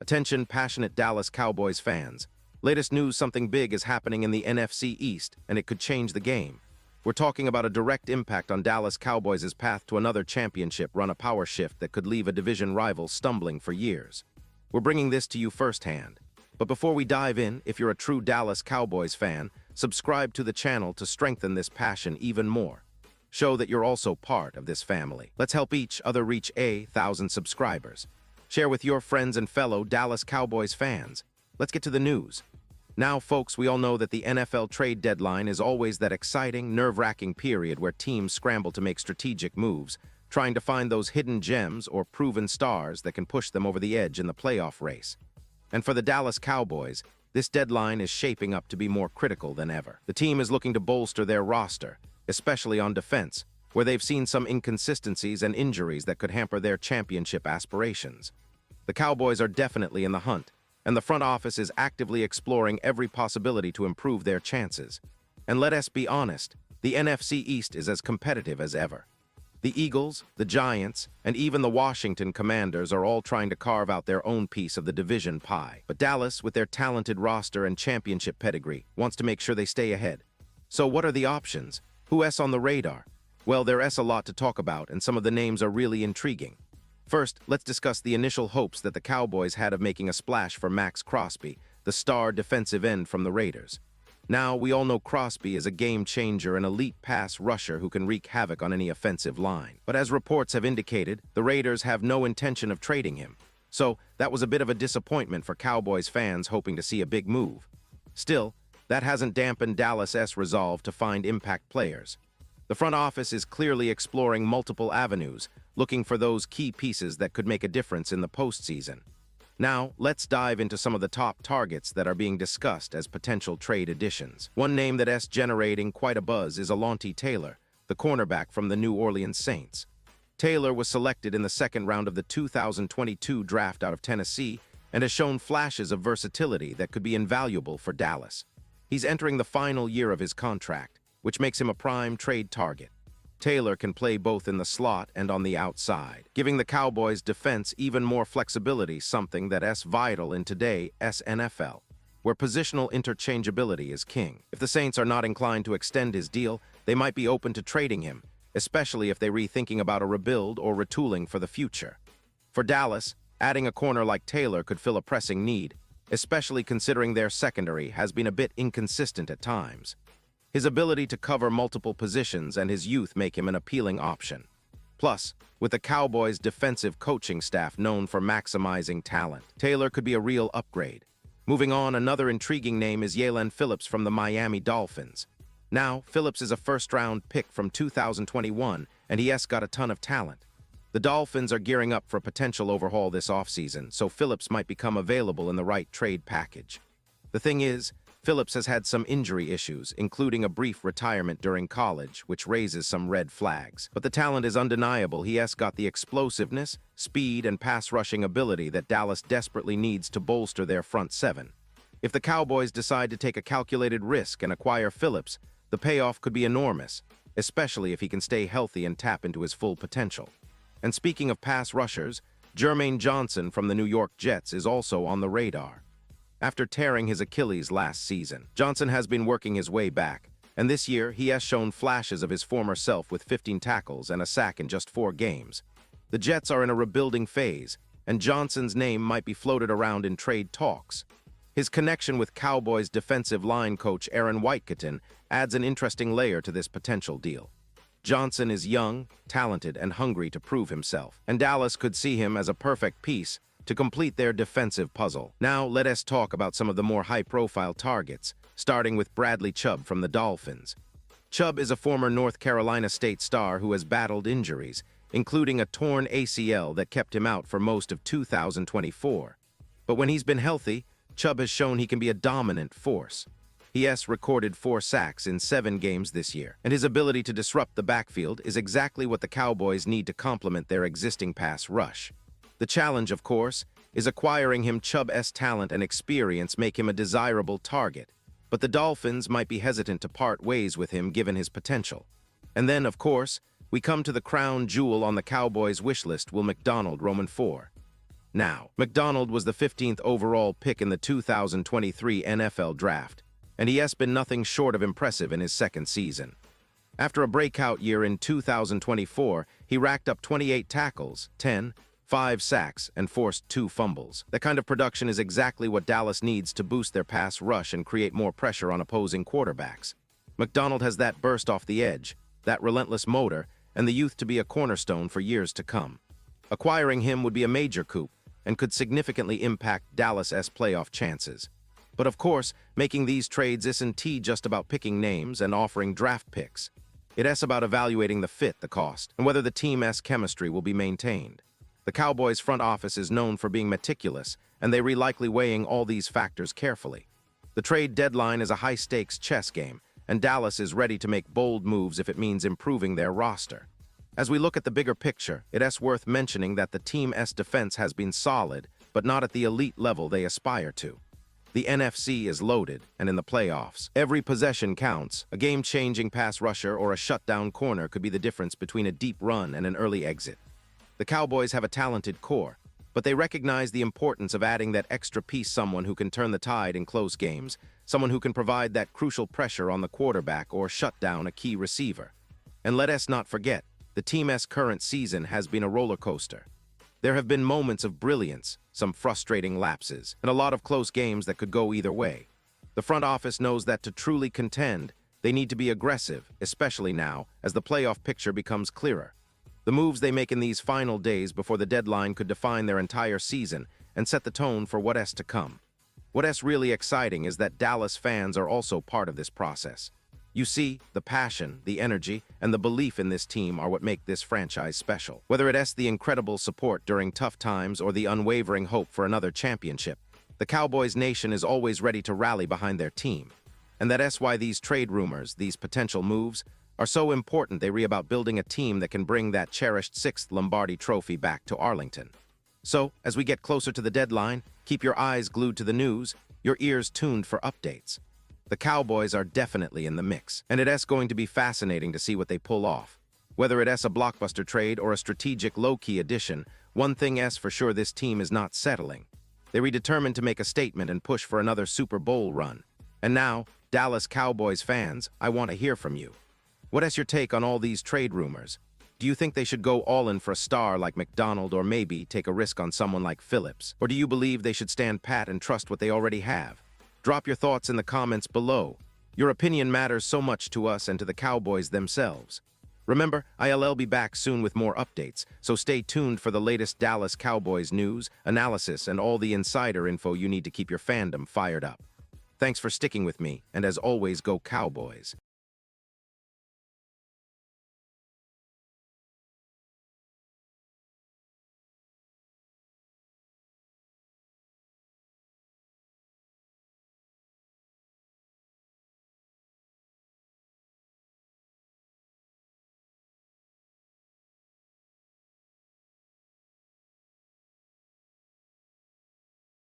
Attention, passionate Dallas Cowboys fans. Latest news, something big is happening in the NFC East, and it could change the game. We're talking about a direct impact on Dallas Cowboys' path to another championship run, a power shift that could leave a division rival stumbling for years. We're bringing this to you firsthand. But before we dive in, if you're a true Dallas Cowboys fan, subscribe to the channel to strengthen this passion even more. Show that you're also part of this family. Let's help each other reach 1,000 subscribers. Share with your friends and fellow Dallas Cowboys fans. Let's get to the news. Now, folks, we all know that the NFL trade deadline is always that exciting, nerve-wracking period where teams scramble to make strategic moves, trying to find those hidden gems or proven stars that can push them over the edge in the playoff race. And for the Dallas Cowboys, this deadline is shaping up to be more critical than ever. The team is looking to bolster their roster, especially on defense, where they've seen some inconsistencies and injuries that could hamper their championship aspirations. The Cowboys are definitely in the hunt, and the front office is actively exploring every possibility to improve their chances. And let us be honest, the NFC East is as competitive as ever. The Eagles, the Giants, and even the Washington Commanders are all trying to carve out their own piece of the division pie. But Dallas, with their talented roster and championship pedigree, wants to make sure they stay ahead. So what are the options? Who's on the radar? Well, there's a lot to talk about, and some of the names are really intriguing. First, let's discuss the initial hopes that the Cowboys had of making a splash for Max Crosby, the star defensive end from the Raiders. Now, we all know Crosby is a game-changer, an elite pass rusher who can wreak havoc on any offensive line. But as reports have indicated, the Raiders have no intention of trading him. So, that was a bit of a disappointment for Cowboys fans hoping to see a big move. Still, that hasn't dampened Dallas' resolve to find impact players. The front office is clearly exploring multiple avenues, looking for those key pieces that could make a difference in the postseason. Now, let's dive into some of the top targets that are being discussed as potential trade additions. One name that's generating quite a buzz is Alontae Taylor, the cornerback from the New Orleans Saints. Taylor was selected in the second round of the 2022 draft out of Tennessee and has shown flashes of versatility that could be invaluable for Dallas. He's entering the final year of his contract, which makes him a prime trade target. Taylor can play both in the slot and on the outside, giving the Cowboys' defense even more flexibility, something that's vital in today's NFL, where positional interchangeability is king. If the Saints are not inclined to extend his deal, they might be open to trading him, especially if they're rethinking about a rebuild or retooling for the future. For Dallas, adding a corner like Taylor could fill a pressing need, especially considering their secondary has been a bit inconsistent at times. His ability to cover multiple positions and his youth make him an appealing option. Plus, with the Cowboys' defensive coaching staff known for maximizing talent, Taylor could be a real upgrade. Moving on, another intriguing name is Jalen Phillips from the Miami Dolphins. Now, Phillips is a first-round pick from 2021, and he's got a ton of talent. The Dolphins are gearing up for a potential overhaul this offseason, so Phillips might become available in the right trade package. The thing is, Phillips has had some injury issues, including a brief retirement during college, which raises some red flags. But the talent is undeniable. He has got the explosiveness, speed, and pass-rushing ability that Dallas desperately needs to bolster their front seven. If the Cowboys decide to take a calculated risk and acquire Phillips, the payoff could be enormous, especially if he can stay healthy and tap into his full potential. And speaking of pass rushers, Germaine Johnson from the New York Jets is also on the radar. After tearing his Achilles last season, Johnson has been working his way back, and this year he has shown flashes of his former self with 15 tackles and a sack in just 4 games. The Jets are in a rebuilding phase, and Johnson's name might be floated around in trade talks. His connection with Cowboys defensive line coach Aaron Whiteketon adds an interesting layer to this potential deal. Johnson is young, talented, and hungry to prove himself, and Dallas could see him as a perfect piece to complete their defensive puzzle. Now, let us talk about some of the more high-profile targets, starting with Bradley Chubb from the Dolphins. Chubb is a former North Carolina State star who has battled injuries, including a torn ACL that kept him out for most of 2024. But when he's been healthy, Chubb has shown he can be a dominant force. He has recorded 4 sacks in 7 games this year, and his ability to disrupt the backfield is exactly what the Cowboys need to complement their existing pass rush. The challenge, of course, is acquiring him. Chubb's talent and experience make him a desirable target, but the Dolphins might be hesitant to part ways with him given his potential. And then, of course, we come to the crown jewel on the Cowboys' wish list, Will McDonald, Roman 4. Now, McDonald was the 15th overall pick in the 2023 NFL Draft, and he has been nothing short of impressive in his second season. After a breakout year in 2024, he racked up 28 tackles, 5 sacks, and forced 2 fumbles. That kind of production is exactly what Dallas needs to boost their pass rush and create more pressure on opposing quarterbacks. McDonald has that burst off the edge, that relentless motor, and the youth to be a cornerstone for years to come. Acquiring him would be a major coup and could significantly impact Dallas's playoff chances. But of course, making these trades isn't just about picking names and offering draft picks. It's about evaluating the fit, the cost, and whether the team's chemistry will be maintained. The Cowboys' front office is known for being meticulous, and they are likely weighing all these factors carefully. The trade deadline is a high-stakes chess game, and Dallas is ready to make bold moves if it means improving their roster. As we look at the bigger picture, it's worth mentioning that the team's defense has been solid, but not at the elite level they aspire to. The NFC is loaded, and in the playoffs, every possession counts. A game-changing pass rusher or a shutdown corner could be the difference between a deep run and an early exit. The Cowboys have a talented core, but they recognize the importance of adding that extra piece, someone who can turn the tide in close games, someone who can provide that crucial pressure on the quarterback or shut down a key receiver. And let us not forget, the team's current season has been a roller coaster. There have been moments of brilliance, some frustrating lapses, and a lot of close games that could go either way. The front office knows that to truly contend, they need to be aggressive, especially now, as the playoff picture becomes clearer. The moves they make in these final days before the deadline could define their entire season and set the tone for what's to come. What's really exciting is that Dallas fans are also part of this process. You see, the passion, the energy, and the belief in this team are what make this franchise special. Whether it's the incredible support during tough times or the unwavering hope for another championship, the Cowboys nation is always ready to rally behind their team. And that's why these trade rumors, these potential moves, are so important. They are about building a team that can bring that cherished 6th Lombardi trophy back to Arlington. So, as we get closer to the deadline, keep your eyes glued to the news, your ears tuned for updates. The Cowboys are definitely in the mix, and it's going to be fascinating to see what they pull off. Whether it's a blockbuster trade or a strategic low-key addition, one thing's for sure: this team is not settling. They're determined to make a statement and push for another Super Bowl run. And now, Dallas Cowboys fans, I want to hear from you. What's your take on all these trade rumors? Do you think they should go all in for a star like McDonald, or maybe take a risk on someone like Phillips? Or do you believe they should stand pat and trust what they already have? Drop your thoughts in the comments below. Your opinion matters so much to us and to the Cowboys themselves. Remember, I'll be back soon with more updates, so stay tuned for the latest Dallas Cowboys news, analysis, and all the insider info you need to keep your fandom fired up. Thanks for sticking with me, and as always, go Cowboys.